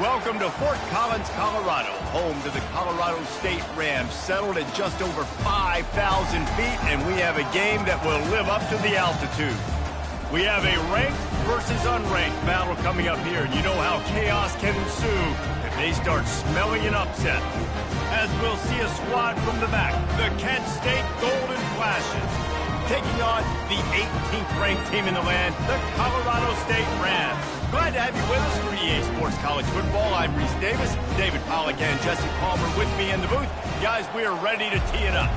Welcome to Fort Collins, Colorado, home to the Colorado State Rams, settled at just over 5,000 feet, and we have a game that will live up to the altitude. We have a ranked versus unranked battle coming up here, and you know how chaos can ensue if they start smelling an upset. As we'll see a squad from the back, the Kent State Golden Flashes, taking on the 18th ranked team in the land, the Colorado State Rams. Glad to have you with us for EA Sports College Football. I'm Reese Davis, David Pollack and Jesse Palmer with me in the booth. Guys, we are ready to tee it up.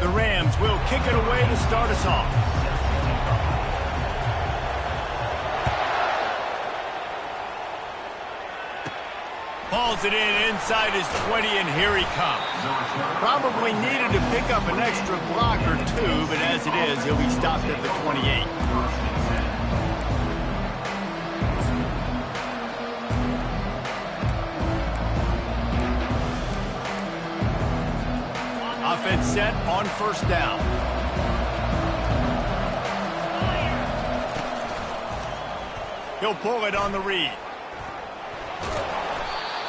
The Rams will kick it away to start us off. Hauls it in inside his 20, and here he comes. Probably needed to pick up an extra block or two, but as it is, he'll be stopped at the 28. Offense set on first down. He'll pull it on the read.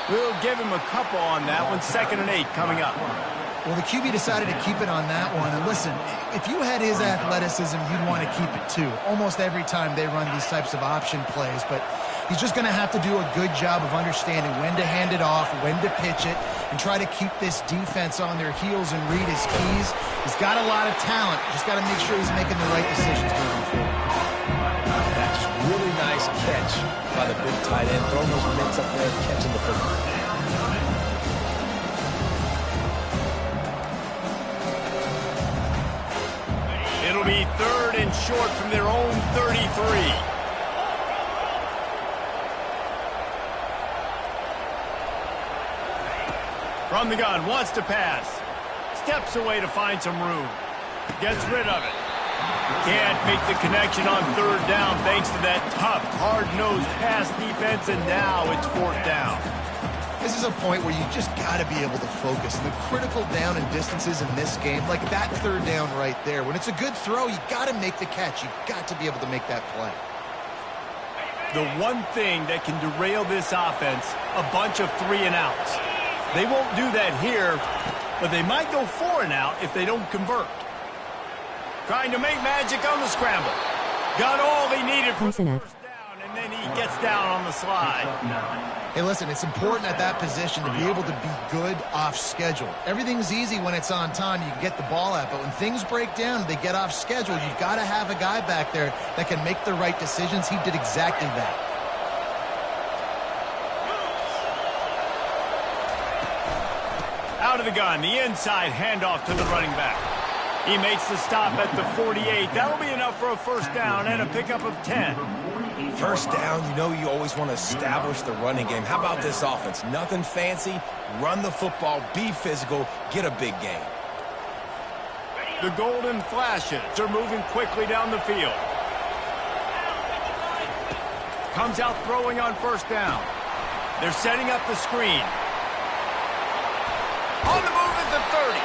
We'll give him a couple on that one. 2nd and 8 coming up. Well, the QB decided to keep it on that one. And listen, if you had his athleticism, you'd want to keep it too. Almost every time they run these types of option plays. But he's just going to have to do a good job of understanding when to hand it off, when to pitch it, and try to keep this defense on their heels and read his keys. He's got a lot of talent. Just got to make sure he's making the right decisions moving forward. That's really nice catch by the big tight end. Throwing those mitts up there, catching the football. It'll be 3rd and short from their own 33. From the gun, wants to pass. Steps away to find some room. Gets rid of it. Can't make the connection on 3rd down thanks to that tough, hard-nosed pass defense, and now it's 4th down. This is a point where you just got to be able to focus. The critical down and distances in this game, like that 3rd down right there. When it's a good throw, you got to make the catch. You got to be able to make that play. The one thing that can derail this offense, a bunch of 3 and outs. They won't do that here, but they might go 4 and out if they don't convert. Trying to make magic on the scramble. Got all he needed for the 1st down, and then he gets down on the slide. Hey, listen, it's important at that position to be able to be good off schedule. Everything's easy when it's on time. You can get the ball out, but when things break down, they get off schedule. You've got to have a guy back there that can make the right decisions. He did exactly that. Out of the gun, the inside handoff to the running back. He makes the stop at the 48. That'll be enough for a 1st down and a pickup of 10. 1st down, you know you always want to establish the running game. How about this offense? Nothing fancy. Run the football, be physical, get a big gain. The Golden Flashes are moving quickly down the field. Comes out throwing on 1st down. They're setting up the screen. On the move at the 30.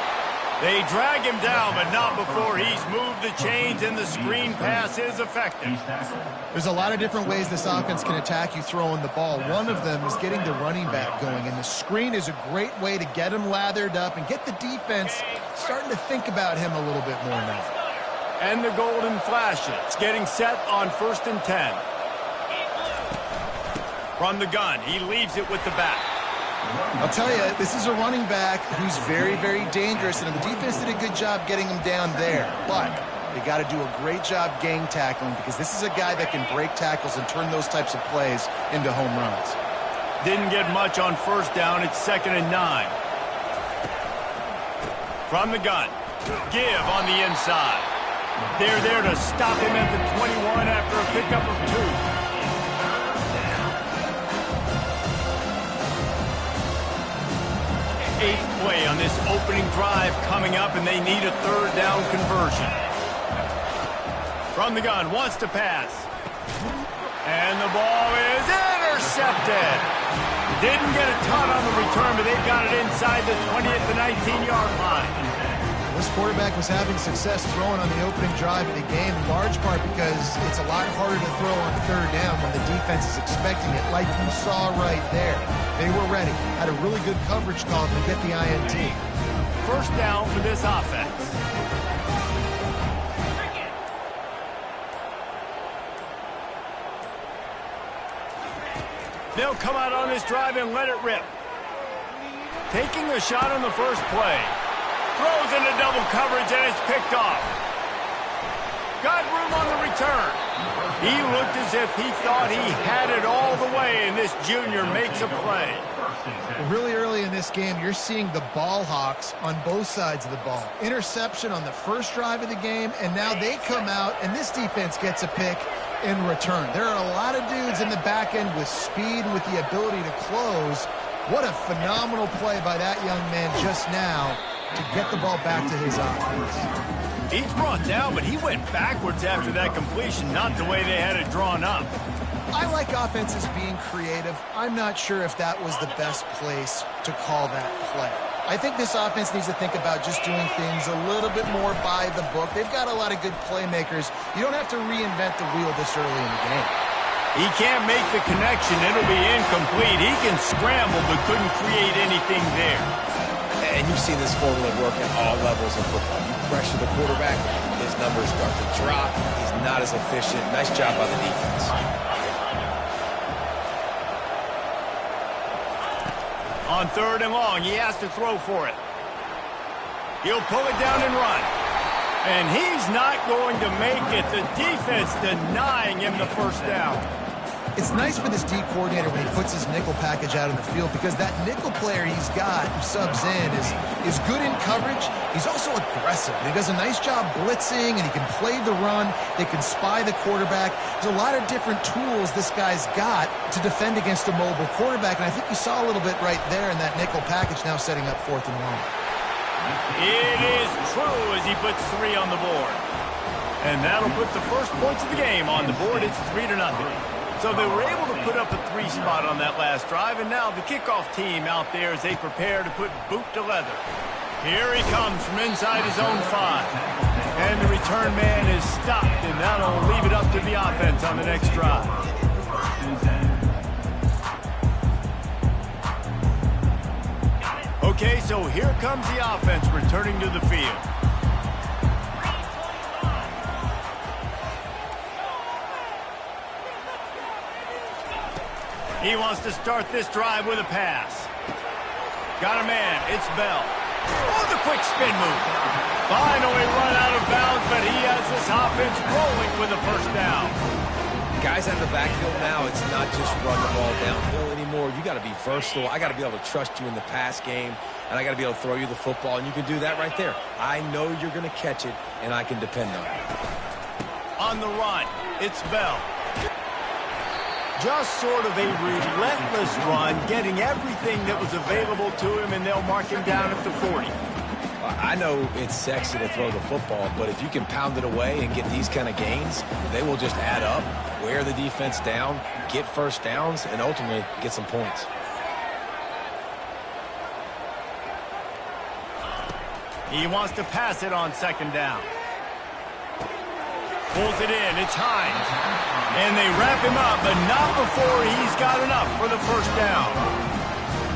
They drag him down, but not before he's moved the chains, and the screen pass is effective. There's a lot of different ways this offense can attack you throwing the ball. One of them is getting the running back going, and the screen is a great way to get him lathered up and get the defense starting to think about him a little bit more now. And the Golden Flashes getting set on 1st and 10. From the gun, he leaves it with the back. I'll tell you, this is a running back who's very, very dangerous, and the defense did a good job getting him down there. But they got to do a great job gang tackling, because this is a guy that can break tackles and turn those types of plays into home runs. Didn't get much on 1st down. It's 2nd and 9. From the gun, give on the inside. They're there to stop him at the 21 after a pickup of 2. 8th play on this opening drive coming up, and they need a 3rd down conversion. From the gun, wants to pass. And the ball is intercepted. Didn't get a ton on the return, but they've got it inside the 20 at the 19-yard line. This quarterback was having success throwing on the opening drive of the game, in large part because it's a lot harder to throw on third down when the defense is expecting it, like you saw right there. They were ready, had a really good coverage call to get the INT. First down for this offense. They'll come out on this drive and let it rip. Taking a shot on the first play. Throws into double coverage and it's picked off. Got room on the return. He looked as if he thought he had it all the way, and this junior makes a play. Really early in this game, you're seeing the ball hawks on both sides of the ball. Interception on the first drive of the game, and now they come out, and this defense gets a pick in return. There are a lot of dudes in the back end with speed and with the ability to close. What a phenomenal play by that young man just now to get the ball back to his offense. He's brought down, but he went backwards after that completion, not the way they had it drawn up. I like offenses being creative. I'm not sure if that was the best place to call that play. I think this offense needs to think about just doing things a little bit more by the book. They've got a lot of good playmakers. You don't have to reinvent the wheel this early in the game. He can't make the connection. It'll be incomplete. He can scramble, but couldn't create anything there. And you've seen this formula work at all levels of football. You pressure the quarterback, his numbers start to drop. He's not as efficient. Nice job by the defense. On third and long, he has to throw for it. He'll pull it down and run. And he's not going to make it. The defense denying him the first down. It's nice for this D coordinator when he puts his nickel package out in the field, because that nickel player he's got who subs in is good in coverage. He's also aggressive. He does a nice job blitzing, and he can play the run. They can spy the quarterback. There's a lot of different tools this guy's got to defend against a mobile quarterback, and I think you saw a little bit right there in that nickel package, now setting up fourth and long. It is true as he puts 3 on the board. And that'll put the first points of the game on the board. It's 3-0. So they were able to put up a 3 spot on that last drive, and now the kickoff team out there as they prepare to put boot to leather. Here he comes from inside his own 5. And the return man is stopped, and that'll leave it up to the offense on the next drive. Okay, so here comes the offense returning to the field. He wants to start this drive with a pass. Got a man. It's Bell. Oh, the quick spin move. Finally run out of bounds, but he has this offense rolling with a first down. Guys out of the backfield now, it's not just run the ball downhill anymore. You got to be versatile. I got to be able to trust you in the pass game, and I got to be able to throw you the football, and you can do that right there. I know you're going to catch it, and I can depend on it. On the run, it's Bell. Just sort of a relentless run, getting everything that was available to him, and they'll mark him down at the 40. I know it's sexy to throw the football, but if you can pound it away and get these kind of gains, they will just add up, wear the defense down, get first downs, and ultimately get some points. He wants to pass it on second down. Pulls it in. It's Hines. And they wrap him up, but not before he's got enough for the first down.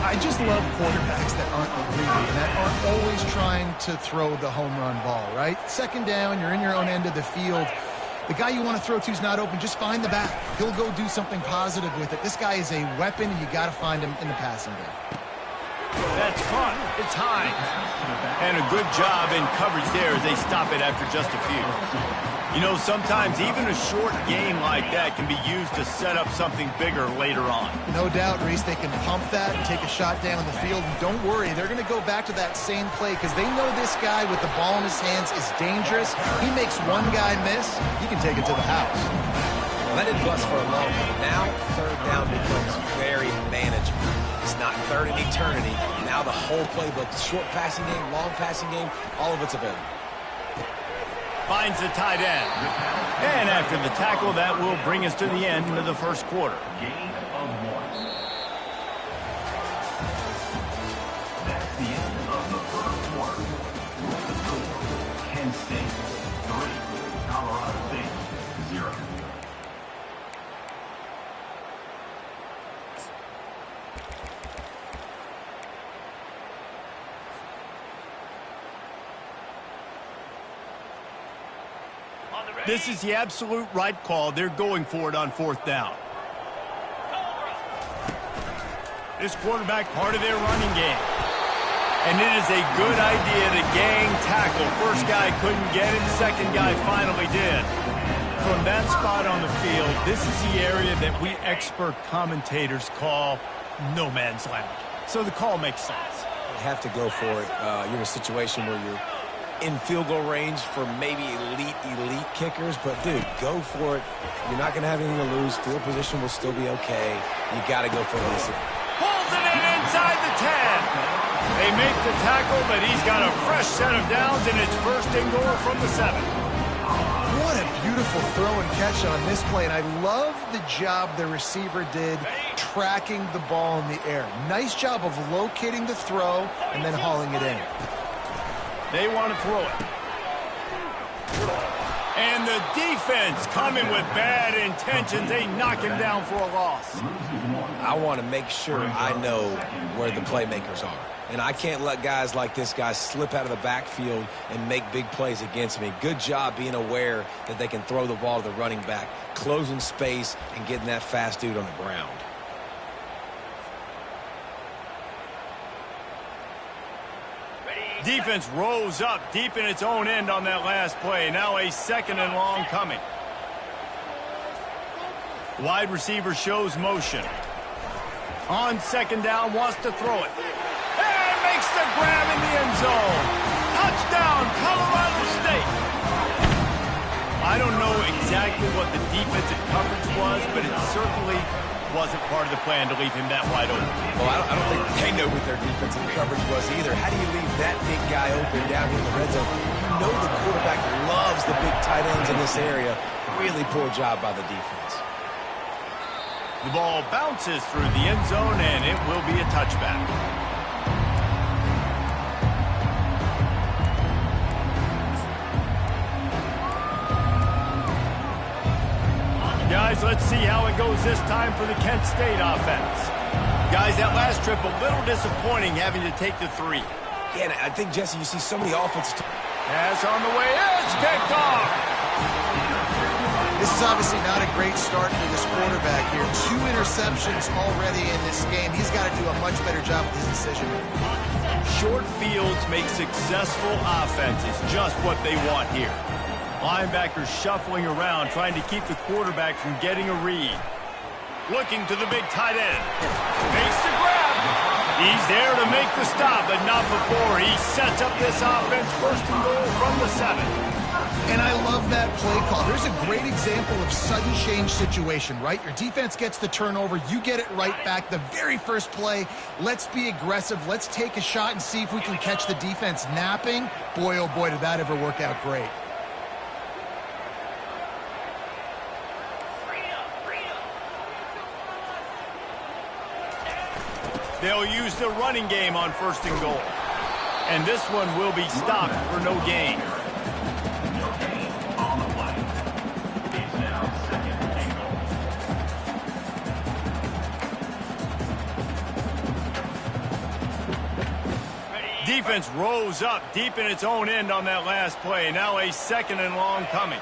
I just love quarterbacks that aren't greedy and that aren't always trying to throw the home run ball, right? Second down, you're in your own end of the field. The guy you want to throw to is not open. Just find the back. He'll go do something positive with it. This guy is a weapon, and you got to find him in the passing game. That's caught. It's Hines. And a good job in coverage there as they stop it after just a few. You know, sometimes even a short game like that can be used to set up something bigger later on. No doubt, Reese, they can pump that and take a shot down the field. And don't worry, they're going to go back to that same play because they know this guy with the ball in his hands is dangerous. He makes one guy miss, he can take it to the house. Well, that didn't bust for a long time. Now, third down becomes very manageable. It's not third in eternity. Now the whole playbook, short passing game, long passing game, all of it's available. Finds the tight end. And after the tackle, that will bring us to the end of the first quarter. Gain of 1. That's the end of the first quarter. The score This is the absolute right call. They're going for it on 4th down. This quarterback part of their running game. And it is a good idea to gang tackle. First guy couldn't get it, second guy finally did. From that spot on the field, this is the area that we expert commentators call no man's land. So the call makes sense. You have to go for it. You're in a situation where you're in field goal range for maybe elite kickers, but dude, go for it. You're not going to have anything to lose. Field position will still be okay. You got to go for this. Pulls it in inside the 10. They make the tackle, but he's got a fresh set of downs, and it's 1st and goal from the 7. What a beautiful throw and catch on this play, and I love the job the receiver did tracking the ball in the air. Nice job of locating the throw and then hauling it in. They want to throw it. And the defense coming with bad intentions. They knock him down for a loss. I want to make sure I know where the playmakers are. And I can't let guys like this guy slip out of the backfield and make big plays against me. Good job being aware that they can throw the ball to the running back, closing space, and getting that fast dude on the ground. Defense rose up deep in its own end on that last play. Now a 2nd and long coming. Wide receiver shows motion. On 2nd down, wants to throw it. And makes the grab in the end zone. Touchdown, Colorado State. I don't know exactly what the defensive coverage was, but it certainly wasn't part of the plan to leave him that wide open. Well, I don't think they know what their defensive coverage was either. How do you leave that big guy open down here in the red zone? You know the quarterback loves the big tight ends in this area. Really poor job by the defense. The ball bounces through the end zone, and it will be a touchback. Guys, let's see how it goes this time for the Kent State offense. Guys, that last trip, a little disappointing having to take the 3. Yeah, and I think, Jesse, you see so many offenses. Pass on the way. It's picked off. This is obviously not a great start for this quarterback here. 2 interceptions already in this game. He's got to do a much better job with his decision. Short fields make successful offenses, just what they want here. Linebackers shuffling around, trying to keep the quarterback from getting a read. Looking to the big tight end. Makes the grab. He's there to make the stop, but not before. He sets up this offense 1st and goal from the 7. And I love that play call. There's a great example of sudden change situation, right? Your defense gets the turnover. You get it right back. The very first play, let's be aggressive. Let's take a shot and see if we can catch the defense napping. Boy, oh boy, did that ever work out great. They'll use the running game on 1st and goal. And this one will be stopped for no gain. Defense rose up deep in its own end on that last play. Now a 2nd and long coming.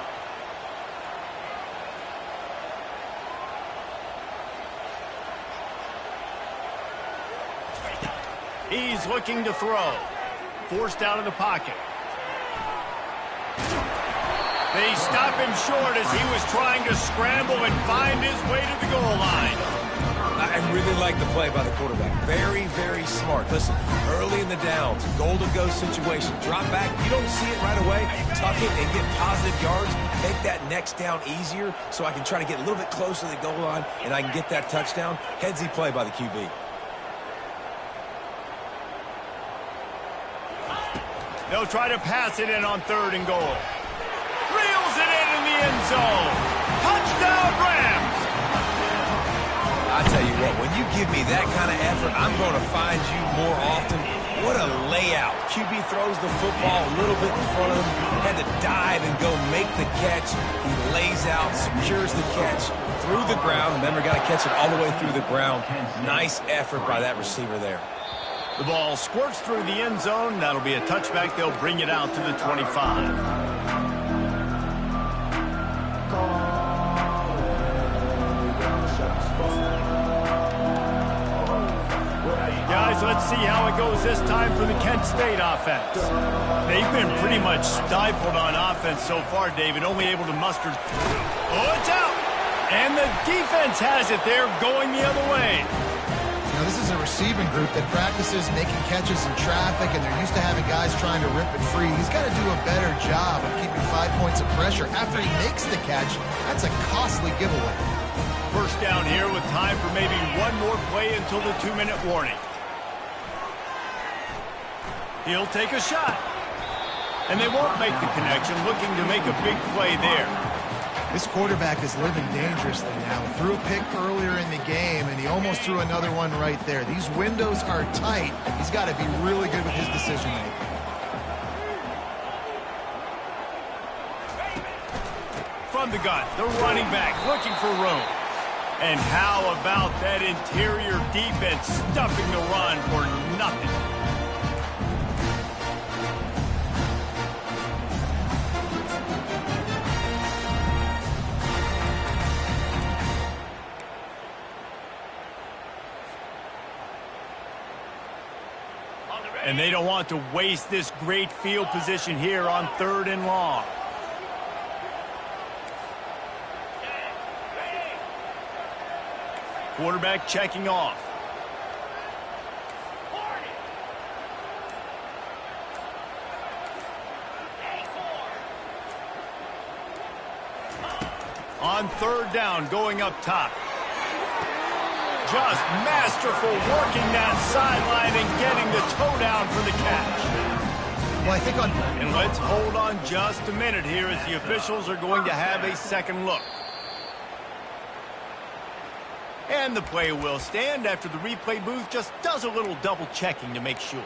He's looking to throw. Forced out of the pocket. They stop him short as he was trying to scramble and find his way to the goal line. I really like the play by the quarterback. Very, very smart. Listen, early in the downs, goal-to-go situation. Drop back. You don't see it right away. Tuck it and get positive yards. Make that next down easier so I can try to get a little bit closer to the goal line and I can get that touchdown. Headsy play by the QB. They'll try to pass it in on 3rd and goal. Reels it in the end zone. Touchdown, Rams! I tell you what, when you give me that kind of effort, I'm going to find you more often. What a layout. QB throws the football a little bit in front of him. Had to dive and go make the catch. He lays out, secures the catch through the ground. Remember, got to catch it all the way through the ground. Nice effort by that receiver there. The ball squirts through the end zone. That'll be a touchback. They'll bring it out to the 25. Guys, let's see how it goes this time for the Kent State offense. They've been pretty much stifled on offense so far, David, only able to muster. Oh, it's out! And the defense has it. They're going the other way. Now, this is a receiving group that practices making catches in traffic, and they're used to having guys trying to rip it free. He's got to do a better job of keeping 5 points of pressure after he makes the catch. That's a costly giveaway. First down here with time for maybe one more play until the 2-minute warning. He'll take a shot. And they won't make the connection, looking to make a big play there. This quarterback is living dangerously now. Threw a pick earlier in the game, and he almost threw another one right there. These windows are tight. He's got to be really good with his decision-making. From the gun, the running back looking for room. And how about that interior defense stuffing the run for nothing? And they don't want to waste this great field position here on 3rd and long. Quarterback checking off. On 3rd down, going up top. Just masterful working that sideline and getting the toe down for the catch. Well, I think And let's hold on just a minute here as the officials are going to have a second look. And the play will stand after the replay booth just does a little double checking to make sure.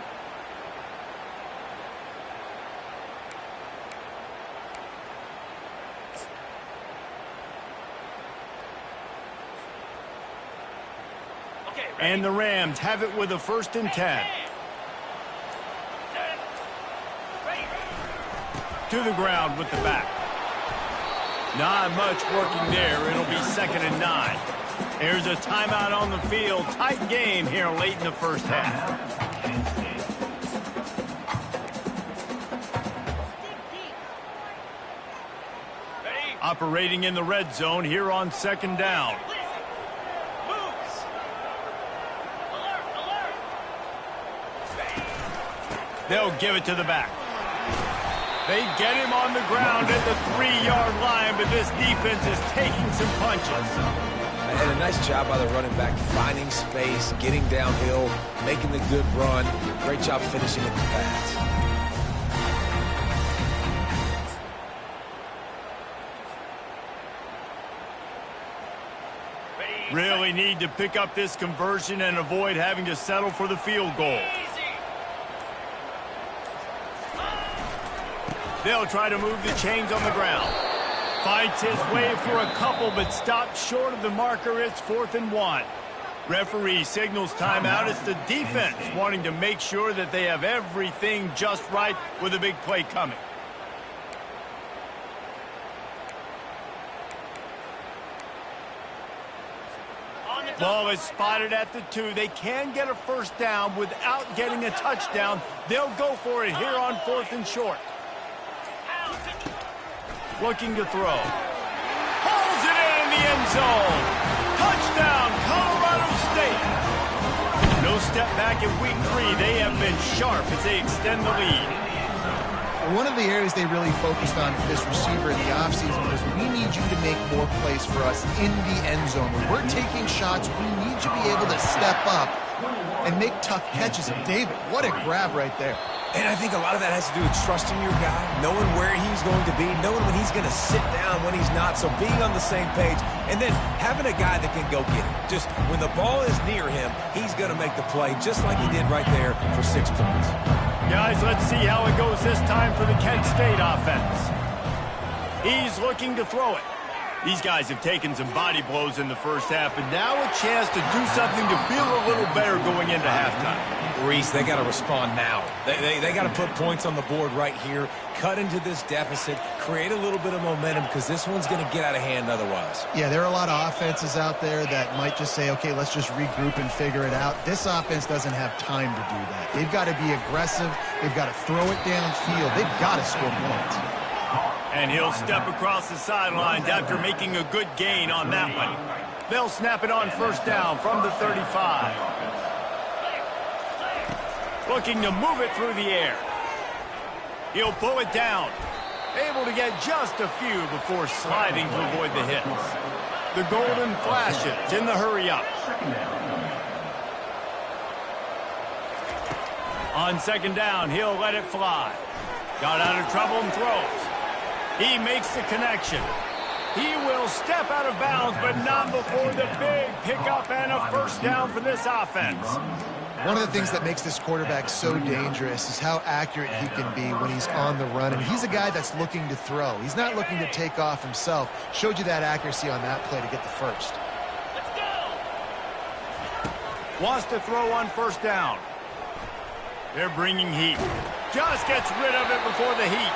And the Rams have it with a 1st and 10. To the ground with the back. Not much working there. It'll be 2nd and 9. There's a timeout on the field. Tight game here late in the first half. Operating in the red zone here on 2nd down. They'll give it to the back. They get him on the ground at the 3-yard line, but this defense is taking some punches. And a nice job by the running back, finding space, getting downhill, making the good run. Great job finishing with the pass. Really need to pick up this conversion and avoid having to settle for the field goal. They'll try to move the chains on the ground. Fights his way for a couple, but stops short of the marker. It's 4th and 1. Referee signals timeout. It's the defense wanting to make sure that they have everything just right with a big play coming. Ball is spotted at the 2. They can get a 1st down without getting a touchdown. They'll go for it here on 4th and short. Looking to throw. Hauls it in the end zone. Touchdown, Colorado State. No step back in week 3. They have been sharp as they extend the lead. one of the areas they really focused on for this receiver in the offseason was we need you to make more plays for us in the end zone. When we're taking shots, we need you to be able to step up and make tough catches. And David, what a grab right there. And I think a lot of that has to do with trusting your guy, knowing where he's going to be, knowing when he's going to sit down, when he's not, so being on the same page, and then having a guy that can go get it. Just when the ball is near him, he's going to make the play, just like he did right there for 6 points. Guys, let's see how it goes this time for the Kent State offense. He's looking to throw it. These guys have taken some body blows in the first half, and now a chance to do something to feel a little better going into halftime. Reese, they got to respond now. They got to put points on the board right here, cut into this deficit, create a little bit of momentum, because this one's going to get out of hand otherwise. Yeah, there are a lot of offenses out there that might just say, okay, let's just regroup and figure it out. This offense doesn't have time to do that. They've got to be aggressive. They've got to throw it downfield. They've got to score points. And he'll step across the sidelines after making a good gain on that one. They'll snap it on first down from the 35. Looking to move it through the air. He'll pull it down. Able to get just a few before sliding to avoid the hits. The golden flashes in the hurry up. On second down, he'll let it fly. Got out of trouble and throws. He makes the connection. He will step out of bounds, but not before the big pickup and a first down for this offense. One of the things that makes this quarterback so dangerous is how accurate he can be when he's on the run. And he's a guy that's looking to throw. He's not looking to take off himself. Showed you that accuracy on that play to get the first. Let's go! Wants to throw on first down. They're bringing heat. Just gets rid of it before the heat.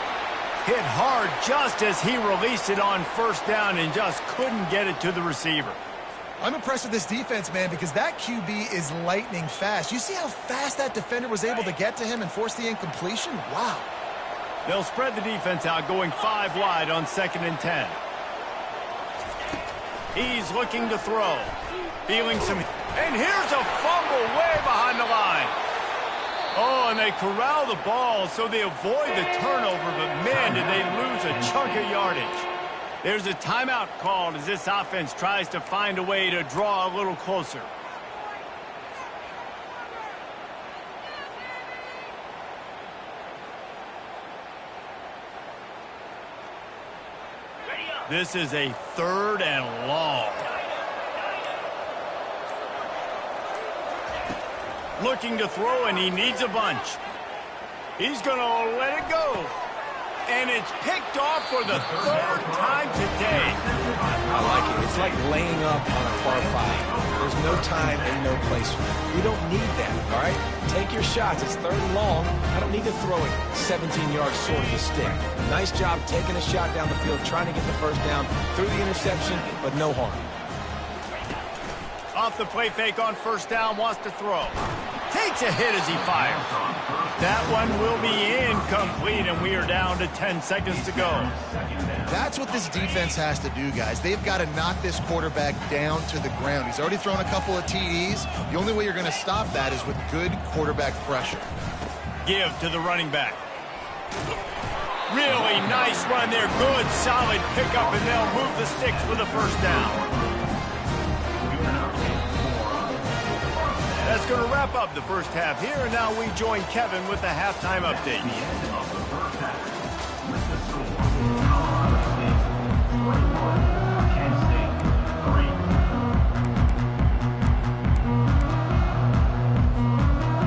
Hit hard just as he released it on first down and just couldn't get it to the receiver. I'm impressed with this defense, man, because that QB is lightning fast. You see how fast that defender was able to get to him and force the incompletion? Wow. They'll spread the defense out, going 5 wide on 2nd and 10. He's looking to throw. Feeling some... And here's a fumble way behind the line. Oh, and they corral the ball so they avoid the turnover, but man, did they lose a chunk of yardage. There's a timeout called as this offense tries to find a way to draw a little closer. This is a 3rd and long. Looking to throw, and he needs a bunch. He's going to let it go. And it's picked off for the 3rd time today. I like it. It's like laying up on a par 5. There's no time and no place for it. We don't need that, all right? Take your shots. It's 3rd and long. I don't need to throw it 17 yards short of the stick. Nice job taking a shot down the field, trying to get the first down through the interception, but no harm. Off the play fake on first down, wants to throw. Takes a hit as he fires. That one will be incomplete, and we are down to 10 seconds to go. That's what this defense has to do, guys. They've got to knock this quarterback down to the ground. He's already thrown a couple of TDs. The only way you're going to stop that is with good quarterback pressure. Give to the running back. Really nice run there. Good, solid pickup, and they'll move the sticks for the first down. That's going to wrap up the first half here, and now we join Kevin with the halftime update.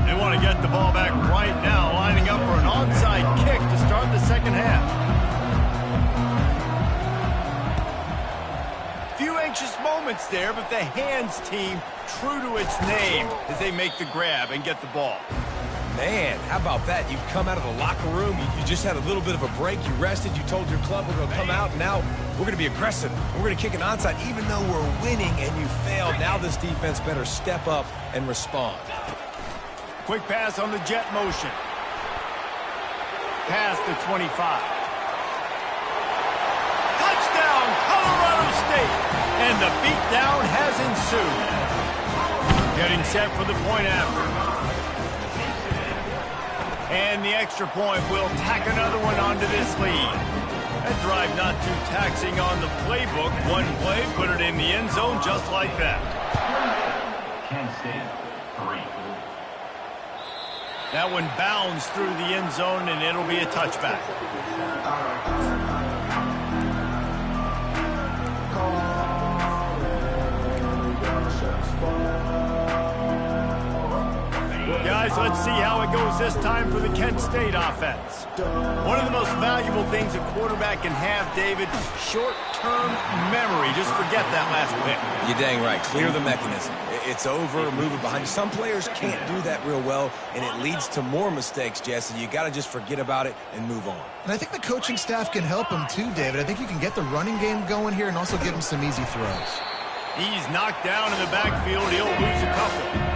They want to get the ball back right now, lining up for an onside kick to start the second half. Few anxious moments there, but the hands team true to its name as they make the grab and get the ball. Man, how about that? You come out of the locker room, you just had a little bit of a break, you rested, you told your club we're going to come out, and now we're going to be aggressive. We're going to kick an onside, even though we're winning and you failed. Now this defense better step up and respond. Quick pass on the jet motion. Past the 25. Touchdown, Colorado State! And the beatdown has ensued. Getting set for the point after. And the extra point will tack another one onto this lead. That drive not too taxing on the playbook. One play, put it in the end zone just like that. Kent State, 3. That one bounds through the end zone, and it'll be a touchback. guys, let's see how it goes this time for the Kent State offense. One of the most valuable things a quarterback can have, David, short-term memory. Just forget that last pick. You're dang right. Clear the mechanism. It's over, move it behind you. Some players can't do that real well, and it leads to more mistakes, Jesse. You got to just forget about it and move on. And I think the coaching staff can help him too, David. I think you can get the running game going here and also give him some easy throws. He's knocked down in the backfield. He'll lose a couple.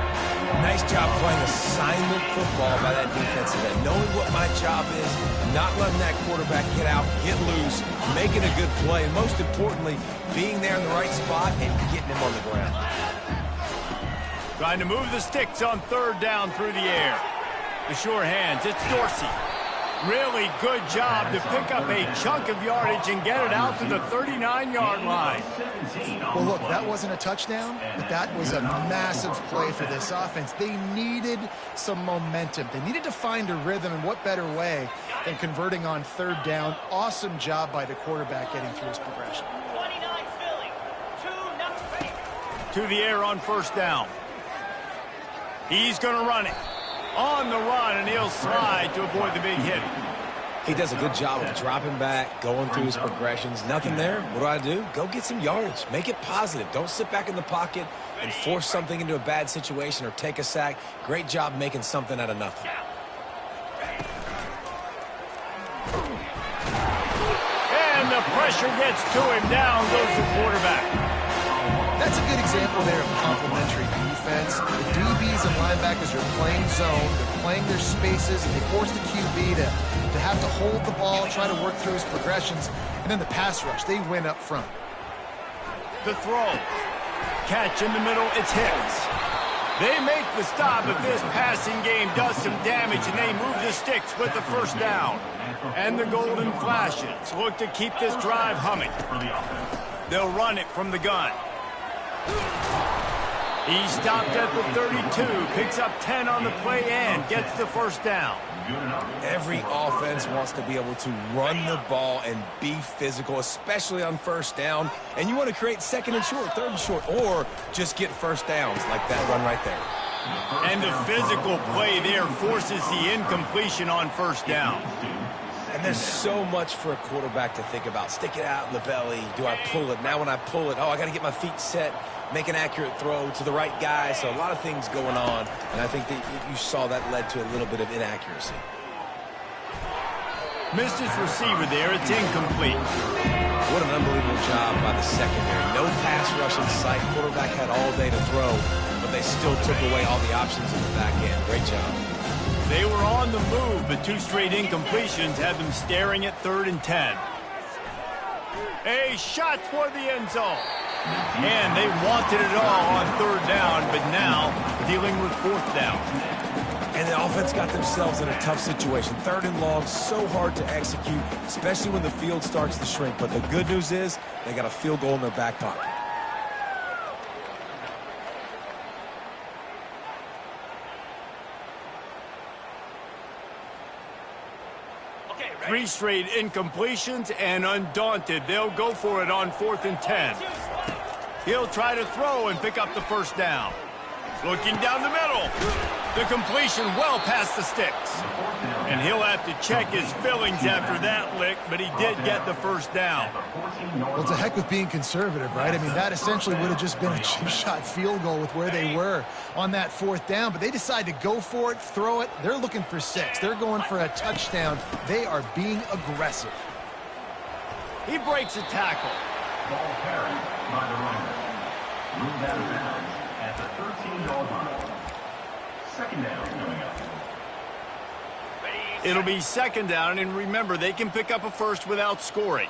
Nice job playing assignment football by that defensive end. Knowing what my job is, not letting that quarterback get out, get loose, making a good play, and most importantly, being there in the right spot and getting him on the ground. Trying to move the sticks on third down through the air. The sure hands, it's Dorsey. Really good job to pick up a chunk of yardage and get it out to the 39-yard line. Well, look, that wasn't a touchdown, but that was a massive play for this offense. They needed some momentum. They needed to find a rhythm, and what better way than converting on third down. Awesome job by the quarterback getting through his progression. To the air on first down. He's going to run it. On the run, and he'll slide to avoid the big hit. He does a good job of dropping back, going through his progressions. Nothing there. What do? Go get some yardage. Make it positive. Don't sit back in the pocket and force something into a bad situation or take a sack. Great job making something out of nothing. And the pressure gets to him. Down goes the quarterback. That's a good example there of complementary defense. The DBs and linebackers are playing zone, they're playing their spaces, and they force the QB to have to hold the ball, try to work through his progressions, and then the pass rush, they win up front. The throw. Catch in the middle, it's Hicks. They make the stop, but this passing game does some damage, and they move the sticks with the first down. And the Golden Flashes look to keep this drive humming. They'll run it from the gun. He stopped at the 32, picks up 10 on the play and gets the first down. Every offense wants to be able to run the ball and be physical, especially on first down. And you want to create second and short, third and short, or just get first downs like that run right there. And the physical play there forces the incompletion on first down. And there's so much for a quarterback to think about. Stick it out in the belly. Do I pull it? Now when I pull it, I got to get my feet set, make an accurate throw to the right guy. So a lot of things going on, and I think that you saw that led to a little bit of inaccuracy. Missed his receiver there. It's incomplete. What an unbelievable job by the secondary. No pass rush in sight. Quarterback had all day to throw, but they still took away all the options in the back end. Great job. They were on the move, but two straight incompletions had them staring at 3rd and 10. A shot toward the end zone. And they wanted it all on 3rd down, but now dealing with 4th down. And the offense got themselves in a tough situation. 3rd and long, so hard to execute, especially when the field starts to shrink. But the good news is they got a field goal in their back pocket. Three straight incompletions, and undaunted, they'll go for it on 4th and 10. He'll try to throw and pick up the first down. Looking down the middle. The completion well past the sticks. And he'll have to check his fillings after that lick, but he did get the first down. Well, to heck with being conservative, right? I mean, that essentially would have just been a chip shot field goal with where they were on that 4th down, but they decide to go for it, throw it. They're looking for 6. They're going for a touchdown. They are being aggressive. He breaks a tackle. Ball carried by the runner. Moved out of bounds at the 13-yard line. Second down coming up. It'll be 2nd down, and remember, they can pick up a first without scoring.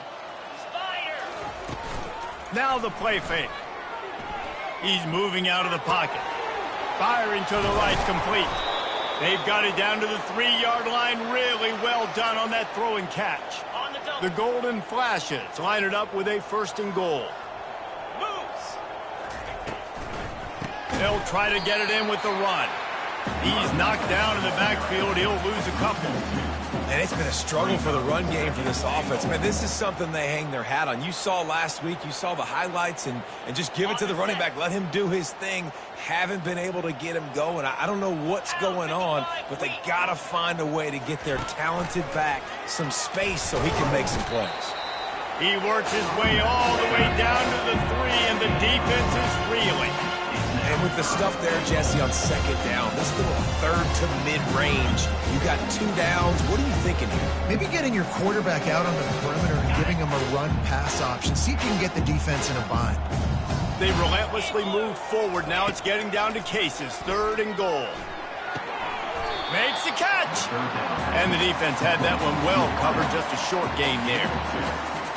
Now the play fake. He's moving out of the pocket. Firing to the right, complete. They've got it down to the 3-yard line. Really well done on that throw and catch. The Golden Flashes line it up with a 1st and goal. They'll try to get it in with the run. He's knocked down in the backfield. He'll lose a couple. And it's been a struggle for the run game for this offense. Man, this is something they hang their hat on. You saw last week, you saw the highlights, and just give it to the running back. Let him do his thing. Haven't been able to get him going. I don't know what's going on, but they got to find a way to get their talented back some space so he can make some plays. He works his way all the way down to the 3, and the defense is reeling. And with the stuff there, Jesse, on second down, this little third to mid-range, you got 2 downs. What are you thinking here? Maybe getting your quarterback out on the perimeter and giving him a run-pass option. See if you can get the defense in a bind. They relentlessly move forward. Now it's getting down to Cases. 3rd and goal. Makes the catch. And the defense had that one well covered. Just a short gain there.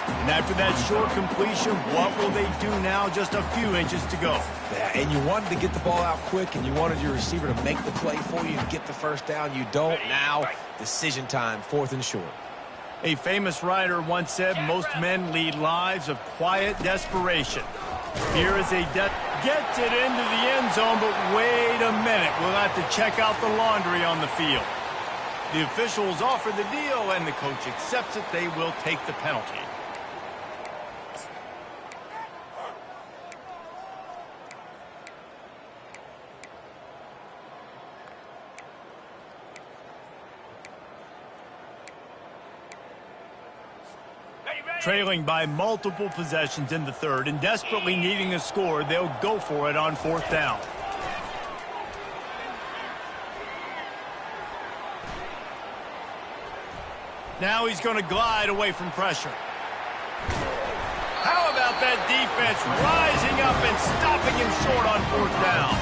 And after that short completion, what will they do now? Just a few inches to go. Yeah, and you wanted to get the ball out quick, and you wanted your receiver to make the play for you and get the first down. You don't now. Decision time, 4th and short. A famous writer once said, most men lead lives of quiet desperation. Here is gets it into the end zone, but wait a minute. We'll have to check out the laundry on the field. The officials offer the deal, and the coach accepts it. They will take the penalty. Trailing by multiple possessions in the 3rd and desperately needing a score, they'll go for it on 4th down. Now he's going to glide away from pressure. How about that defense rising up and stopping him short on 4th down?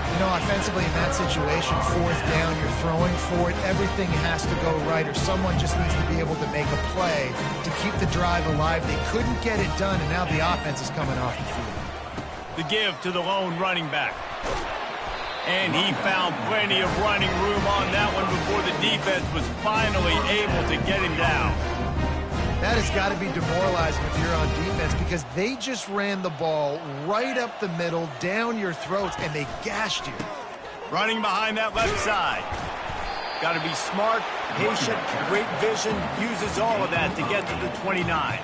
You know, offensively in that situation, 4th down, you're throwing for it. Everything has to go right, or someone just needs to be able to make a play to keep the drive alive. They couldn't get it done, and now the offense is coming off the field. The give to the lone running back. And he found plenty of running room on that one before the defense was finally able to get him down. That has got to be demoralizing if you're on defense, because they just ran the ball right up the middle, down your throats, and they gashed you. Running behind that left side. Got to be smart, patient, great vision, uses all of that to get to the 29.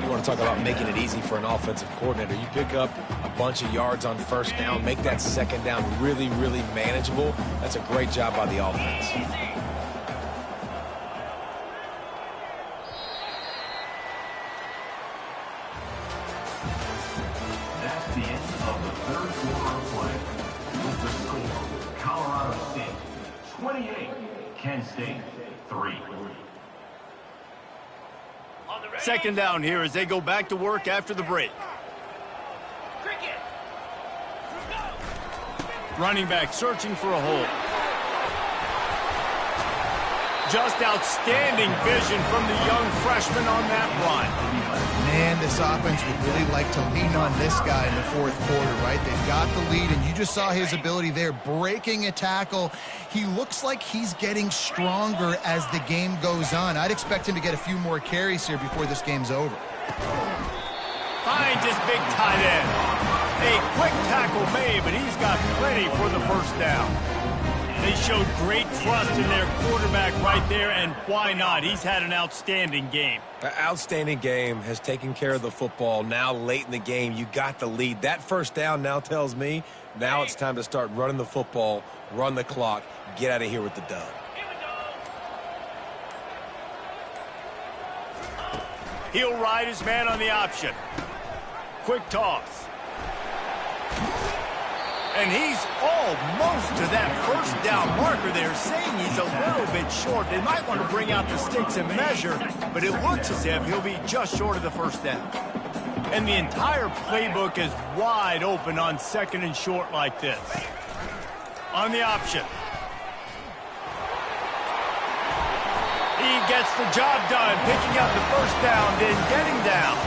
You want to talk about making it easy for an offensive coordinator. You pick up a bunch of yards on 1st down, make that 2nd down really, really manageable. That's a great job by the offense. That's the end of the 3rd quarter of play. With the score, Colorado State 28, Kent State 3. 2nd down here as they go back to work after the break. Running back searching for a hole. Just outstanding vision from the young freshman on that run. Man, this offense would really like to lean on this guy in the 4th quarter, right? They've got the lead, and you just saw his ability there, breaking a tackle. He looks like he's getting stronger as the game goes on. I'd expect him to get a few more carries here before this game's over. Finds his big tight end. A quick tackle made, but he's got plenty for the 1st down. They showed great trust in their quarterback right there, and why not? He's had an outstanding game. An outstanding game, has taken care of the football. Now late in the game, you got the lead. That 1st down now tells me now it's time to start running the football, run the clock, get out of here with the dub. He'll ride his man on the option. Quick toss. And he's almost to that 1st down marker there, saying he's a little bit short. They might want to bring out the sticks and measure, but it looks as if he'll be just short of the 1st down. And the entire playbook is wide open on 2nd and short like this. On the option. He gets the job done, picking up the 1st down, then getting down.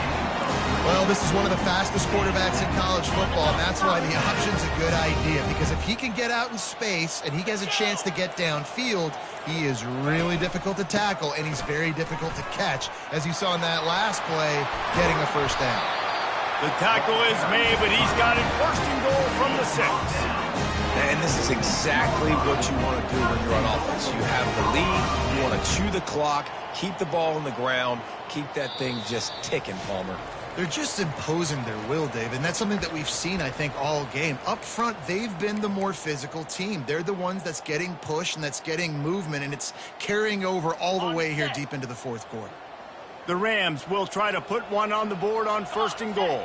Well, this is one of the fastest quarterbacks in college football, and that's why the option's a good idea, because if he can get out in space and he has a chance to get downfield, he is really difficult to tackle, and he's very difficult to catch, as you saw in that last play, getting a 1st down. The tackle is made, but he's got it first and goal from the 6. And this is exactly what you want to do when you're on offense. You have the lead, you want to chew the clock, keep the ball on the ground, keep that thing just ticking, Palmer. They're just imposing their will, David, and that's something that we've seen, I think, all game. Up front, they've been the more physical team. They're the ones that's getting pushed and that's getting movement, and it's carrying over all the way here deep into the fourth quarter. The Rams will try to put one on the board on first and goal.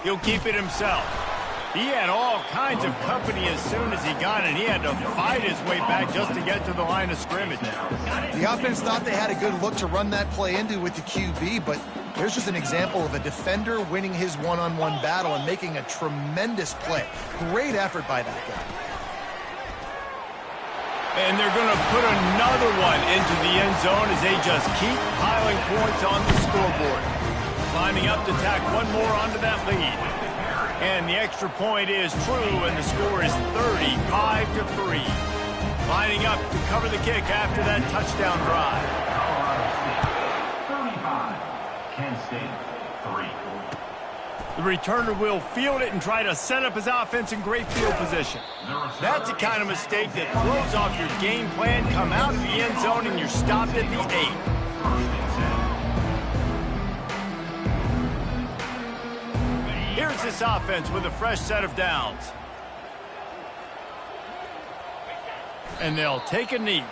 He'll keep it himself. He had all kinds of company as soon as he got it. He had to fight his way back just to get to the line of scrimmage. The offense thought they had a good look to run that play into with the QB, but there's just an example of a defender winning his one-on-one battle and making a tremendous play. Great effort by that guy. And they're going to put another one into the end zone as they just keep piling points on the scoreboard. Climbing up to tack one more onto that lead. And the extra point is true, and the score is 35-3. Lining up to cover the kick after that touchdown drive. Colorado State 35, Kent State 3. The returner will field it and try to set up his offense in great field position. That's the kind of mistake that throws off your game plan. Come out of the end zone and you're stopped at the 8. Here's this offense with a fresh set of downs. And they'll take a knee.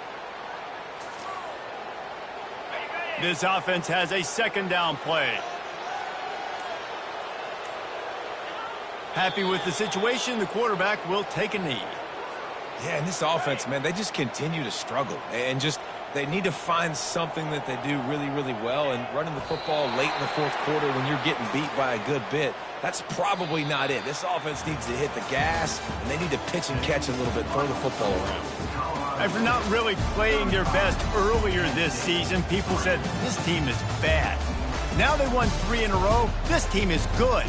This offense has a second down play. Happy with the situation, the quarterback will take a knee. Yeah, and this offense, man, they just continue to struggle. And just, they need to find something that they do really, really well. And running the football late in the fourth quarter when you're getting beat by a good bit, that's probably not it. This offense needs to hit the gas, and they need to pitch and catch a little bit, throw the football around. After not really playing their best earlier this season, people said, this team is bad. Now they won 3 in a row. This team is good.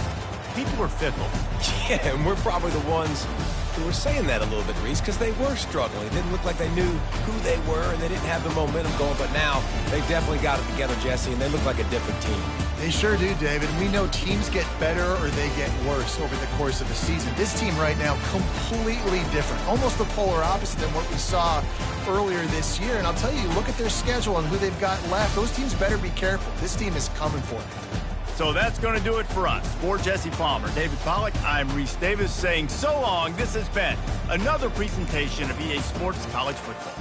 People are fickle. Yeah, and we're probably the ones who were saying that a little bit, Reese, because they were struggling. It didn't look like they knew who they were, and they didn't have the momentum going. But now they definitely got it together, Jesse, and they look like a different team. They sure do, David. We know teams get better or they get worse over the course of the season. This team right now, completely different. Almost the polar opposite than what we saw earlier this year. And I'll tell you, look at their schedule and who they've got left. Those teams better be careful. This team is coming for it. So that's going to do it for us. For Jesse Palmer, David Pollack, I'm Reese Davis saying so long. This has been another presentation of EA Sports College Football.